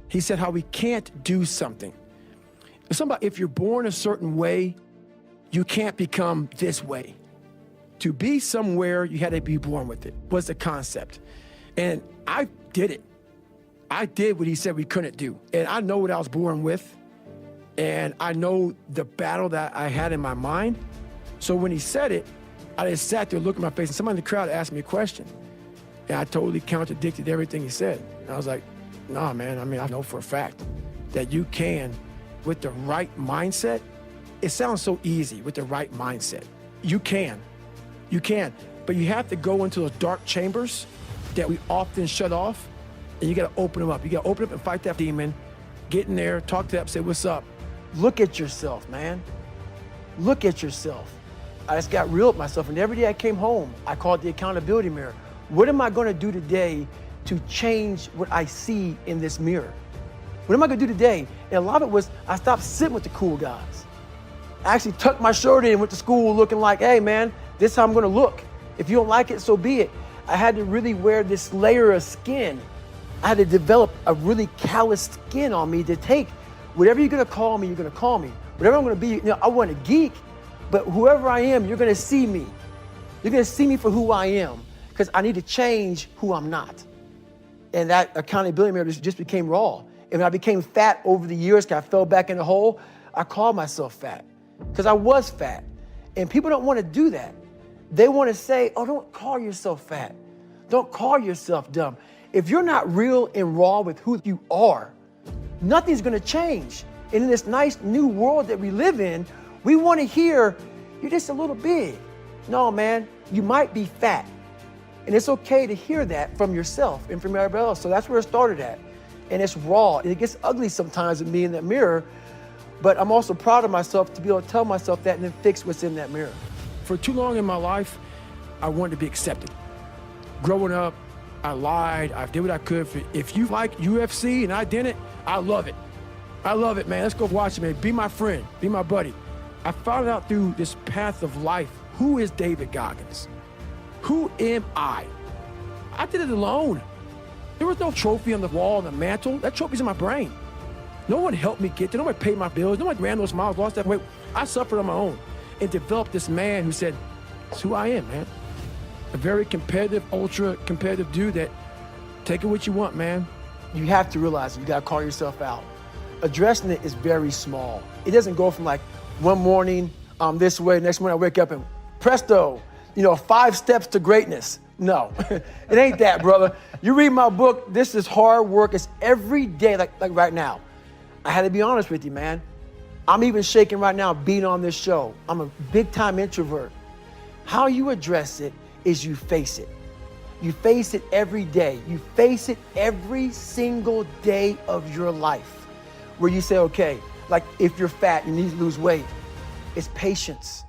He said how we can't do something. If you're born a certain way, you can't become this way. To be somewhere, you had to be born with it, was the concept. And I did it. I did what he said we couldn't do. And I know what I was born with. And I know the battle that I had in my mind. So when he said it, I just sat there, looked at my face, and somebody in the crowd asked me a question. And I totally contradicted everything he said. And I was like, nah, man, I know for a fact that you can, with the right mindset. It sounds so easy, with the right mindset. You can, but you have to go into those dark chambers that we often shut off, and you gotta open them up. You gotta open up and fight that demon, get in there, talk to that, say, what's up? Look at yourself, man. Look at yourself. I just got real with myself, and every day I came home, I called it the accountability mirror. What am I gonna do today to change what I see in this mirror? What am I gonna do today? And a lot of it was, I stopped sitting with the cool guys. I actually tucked my shirt in and went to school looking like, hey man, this is how I'm gonna look. If you don't like it, so be it. I had to really wear this layer of skin. I had to develop a really calloused skin on me to take whatever you're gonna call me, you're gonna call me. Whatever I'm gonna be, I wasn't a geek, but whoever I am, you're gonna see me. You're gonna see me for who I am, because I need to change who I'm not. And that accountability mirror just became raw. And when I became fat over the years, because I fell back in the hole, I called myself fat, because I was fat. And people don't want to do that. They want to say, oh, don't call yourself fat. Don't call yourself dumb. If you're not real and raw with who you are, nothing's going to change. And in this nice new world that we live in, we want to hear, you're just a little big. No, man, you might be fat. And it's okay to hear that from yourself and from everybody else. So that's where it started at. And it's raw. And it gets ugly sometimes with me in that mirror. But I'm also proud of myself to be able to tell myself that and then fix what's in that mirror. For too long in my life, I wanted to be accepted. Growing up, I lied. I did what I could. If you like UFC and I didn't, I love it. I love it, man. Let's go watch it, man. Be my friend. Be my buddy. I found out through this path of life, who is David Goggins? Who am I? I did it alone. There was no trophy on the wall, on the mantle. That trophy's in my brain. No one helped me get there. Nobody paid my bills. Nobody ran those miles, lost that weight. I suffered on my own and developed this man who said, it's who I am, man. A very competitive, ultra competitive dude that take it what you want, man. You have to realize it. You got to call yourself out. Addressing it is very small. It doesn't go from like one morning, this way, next morning I wake up and presto, 5 steps to greatness. No, it ain't that, brother. You read my book, this is hard work. It's every day, like right now. I had to be honest with you, man. I'm even shaking right now being on this show. I'm a big time introvert. How you address it is you face it. You face it every day. You face it every single day of your life where you say, okay, like if you're fat and you need to lose weight, it's patience.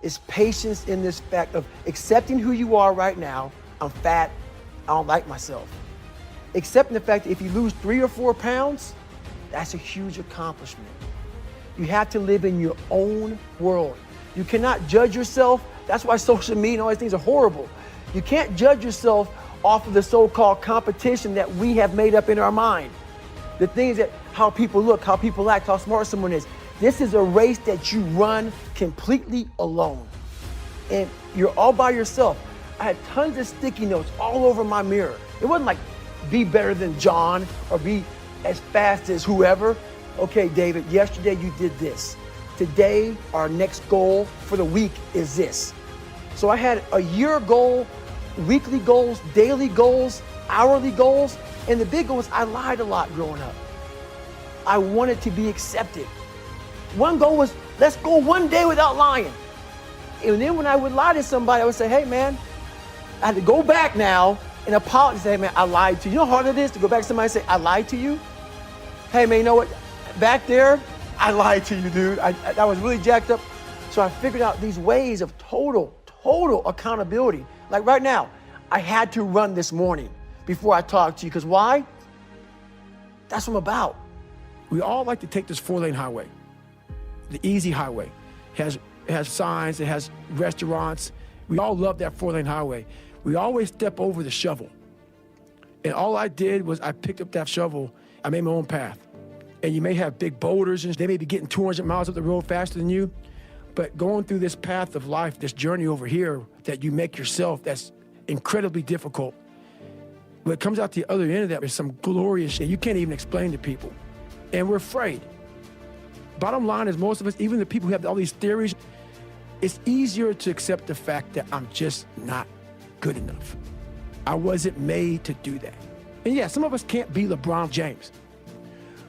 It's patience in this fact of accepting who you are right now. I'm fat, I don't like myself. Accepting the fact that if you lose 3 or 4 pounds, that's a huge accomplishment. You have to live in your own world. You cannot judge yourself. That's why social media and all these things are horrible. You can't judge yourself off of the so-called competition that we have made up in our mind. The things that, how people look, how people act, how smart someone is. This is a race that you run completely alone. And you're all by yourself. I had tons of sticky notes all over my mirror. It wasn't like, be better than John or be as fast as whoever. Okay, David, yesterday you did this. Today, our next goal for the week is this. So I had a year goal, weekly goals, daily goals, hourly goals, and the big goal was I lied a lot growing up. I wanted to be accepted. One goal was, let's go one day without lying. And then when I would lie to somebody, I would say, hey man, I had to go back now and apologize. Say, hey man, I lied to you. You know how hard it is to go back to somebody and say, I lied to you? Hey man, you know what? Back there, I lied to you, dude. I was really jacked up. So I figured out these ways of total accountability. Like right now, I had to run this morning before I talk to you. Because why? That's what I'm about. We all like to take this 4-lane highway, the easy highway. It has signs, it has restaurants. We all love that 4-lane highway. We always step over the shovel. And all I did was I picked up that shovel I made my own path. And you may have big boulders and they may be getting 200 miles up the road faster than you. But going through this path of life, this journey over here that you make yourself, that's incredibly difficult. When it comes out the other end of that, there's some glorious shit you can't even explain to people. And we're afraid. Bottom line is most of us, even the people who have all these theories, it's easier to accept the fact that I'm just not good enough. I wasn't made to do that. And yeah, some of us can't be LeBron James.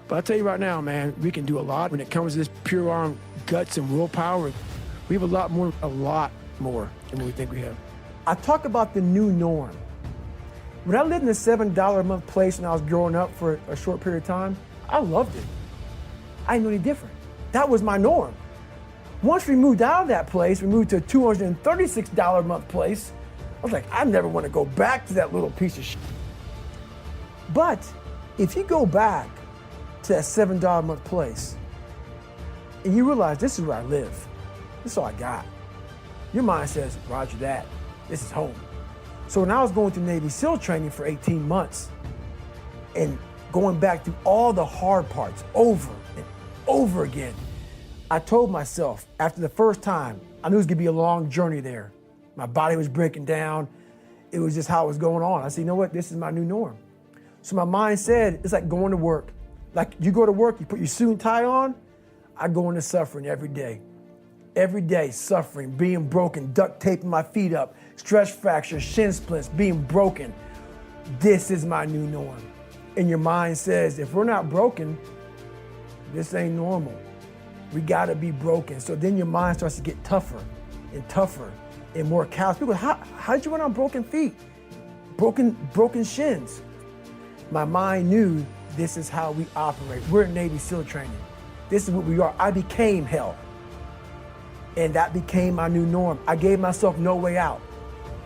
But I'll tell you right now, man, we can do a lot when it comes to this pure arm guts and willpower. We have a lot more than what we think we have. I talk about the new norm. When I lived in a $7 a month place when I was growing up for a short period of time, I loved it. I didn't know any different. That was my norm. Once we moved out of that place, we moved to a $236 a month place. I was like, I never want to go back to that little piece of shit. But if you go back to that $7 a month place and you realize this is where I live, this is all I got, your mind says, Roger that, this is home. So when I was going through Navy SEAL training for 18 months and going back through all the hard parts over and over again, I told myself after the first time, I knew it was gonna be a long journey there. My body was breaking down. It was just how it was going on. I said, you know what, this is my new norm. So my mind said, it's like going to work. Like you go to work, you put your suit and tie on, I go into suffering every day. Every day, suffering, being broken, duct taping my feet up, stress fractures, shin splints, being broken. This is my new norm. And your mind says, if we're not broken, this ain't normal. We gotta be broken. So then your mind starts to get tougher and more callous. People go, how did you run on broken feet? Broken shins. My mind knew this is how we operate. We're in Navy SEAL training. This is what we are. I became hell. And that became my new norm. I gave myself no way out.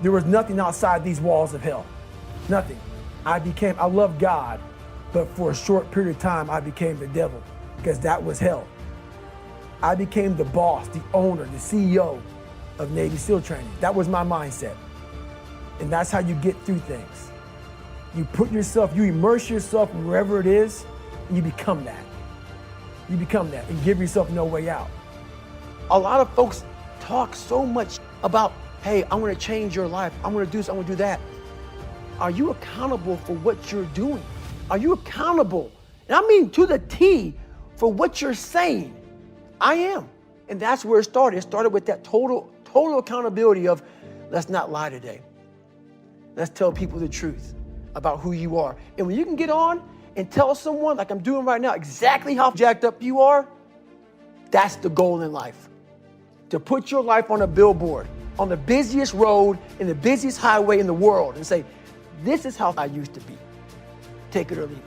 There was nothing outside these walls of hell. Nothing. I love God, but for a short period of time, I became the devil because that was hell. I became the boss, the owner, the CEO of Navy SEAL training. That was my mindset. And that's how you get through things. You immerse yourself wherever it is, and you become that. You become that and give yourself no way out. A lot of folks talk so much about, hey, I want to change your life. I want to do this, I want to do that. Are you accountable for what you're doing? Are you accountable? And I mean to the T for what you're saying. I am. And that's where it started. It started with that total accountability of, let's not lie today. Let's tell people the truth about who you are. And when you can get on and tell someone, like I'm doing right now, exactly how jacked up you are, that's the goal in life. To put your life on a billboard, on the busiest road, in the busiest highway in the world, and say, this is how I used to be. Take it or leave it.